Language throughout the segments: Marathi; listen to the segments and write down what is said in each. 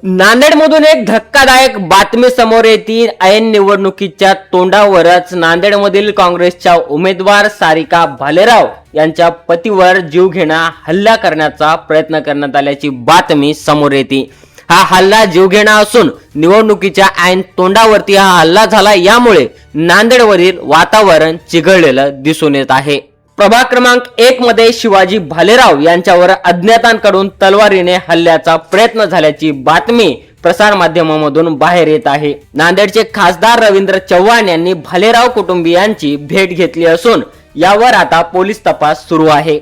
नांदेडमधून एक धक्कादायक बातमी समोर येते। ऐन निवडणुकीच्या तोंडावरच नांदेडमधील काँग्रेसच्या उमेदवार सारिका भालेराव यांच्या पतीवर जीवघेणा हल्ला करण्याचा प्रयत्न करण्यात आल्याची बातमी समोर येते। हा हल्ला जीवघेणा असून निवडणुकीच्या ऐन तोंडावरती हा हल्ला झाला, यामुळे नांदेडवरील वातावरण चिघळलेलं दिसून येत आहे। प्रभाग क्रमांक 1 मध्ये शिवाजी भालेराव यांच्यावर अज्ञातांकडून तलवारीने हल्ल्याचा प्रयत्न झाल्याची बातमी प्रसार माध्यमांमधून बाहेर येत आहे। नांदेडचे खासदार रवींद्र चव्हाण यांनी भालेराव कुटुंबियांची भेट घेतली असून यावर आता पोलीस तपास सुरू आहे।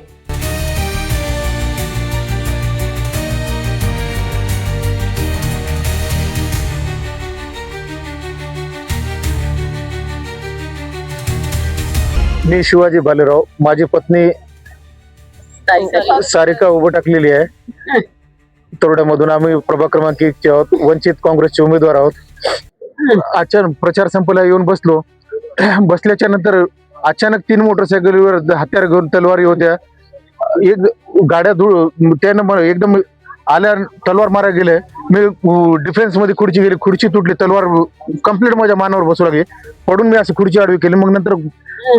मी शिवाजी भालेराव, माझी पत्नी सारिका उभं टाकलेली आहे। तोरड्यामधून आम्ही प्रभाग क्रमांक 1 चे आहोत, वंचित काँग्रेसचे उमेदवार आहोत। अचानक प्रचार संपला येऊन बसलो। बसल्याच्या नंतर अचानक 3 मोटरसायकलीवर हत्यार घेऊन तलवारी होत्या। एक गाड्या त्यानं एकदम आल्या तलवार मारा गेले। मी डिफेन्स मध्ये खुर्ची गेली, खुर्ची तुटली, तलवार कंप्लीट माझ्या मानावर बसू लागली। पडून मी अशी खुर्ची आडवी केली। मग नंतर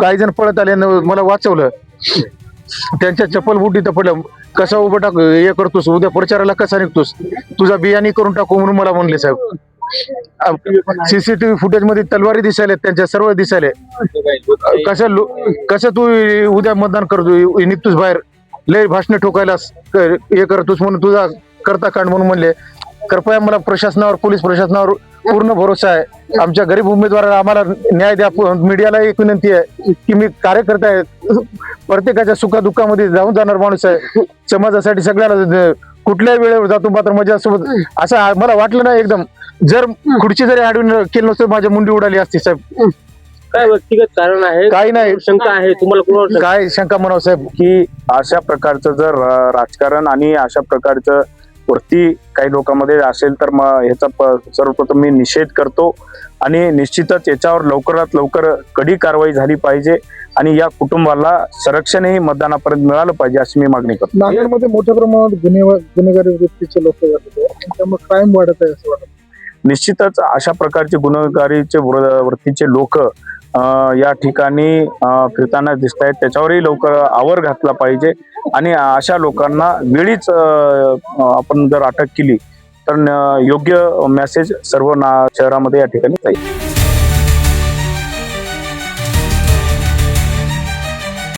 काही जण पळत आले, मला वाचवलं। त्यांच्या चप्पल बुटी तर पडलं। कसा उभं टाक हे करतोस, उद्या प्रचाराला कसा निघतोस, तुझा बियाणी करून टाकू म्हणून मला म्हणले साहेब। सीसीटीव्ही फुटेज मध्ये तलवारी दिसायला, त्यांच्या सर्व दिसायले। कसं तू उद्या मतदान करतो निघतोस बाहेर, लय भाषण ठोकायलास हे करतोस म्हणून तुझा करता कांड म्हणून म्हणले। कृपया मला प्रशासनावर, पोलीस प्रशासनावर पूर्ण भरोसा आहे। आमच्या गरीब उमेदवाराला आम्हाला न्याय द्या। मीडियाला एक विनंती आहे की मी कार्यकर्ता आहे, प्रत्येकाच्या सुखादुःखामध्ये जाऊन जाणार माणूस आहे। समाजासाठी सगळ्याला कुठल्याही वेळेवर जातो, मात्र माझ्यासोबत असं मला वाटलं नाही एकदम। जर खुर्ची जरी आडून केलं नसतं माझी मुंडी उडाली असती साहेब। काय व्यक्तिगत कारण आहे? काही नाही, शंका आहे तुम्हाला? काय शंका म्हणावं साहेब की अशा प्रकारचं जर राजकारण आणि अशा प्रकारचं वृत्ती काही लोकांमध्ये असेल तर मग ह्याचा सर्वप्रथम मी निषेध करतो आणि निश्चितच याच्यावर लवकरात लवकर कडी कारवाई झाली पाहिजे आणि या कुटुंबाला संरक्षणही मतदानापर्यंत मिळालं पाहिजे अशी मी मागणी करतो। नांदेडमध्ये मोठ्या प्रमाणात गुन्हेगारी वृत्तीचे लोक वाढत आहे, त्यामुळे क्राईम वाढत आहे असं वाटतं। निश्चितच अशा प्रकारचे गुन्हेगारीचे वृत्तीचे लोक या ठिकाणी फिरताना दिसत आहेत, त्याच्यावरही लवकर आवर घातला पाहिजे आणि अशा लोकांना वेळीच आपण जर अटक केली तर योग्य मेसेज सर्व शहरामध्ये या ठिकाणी जाईल।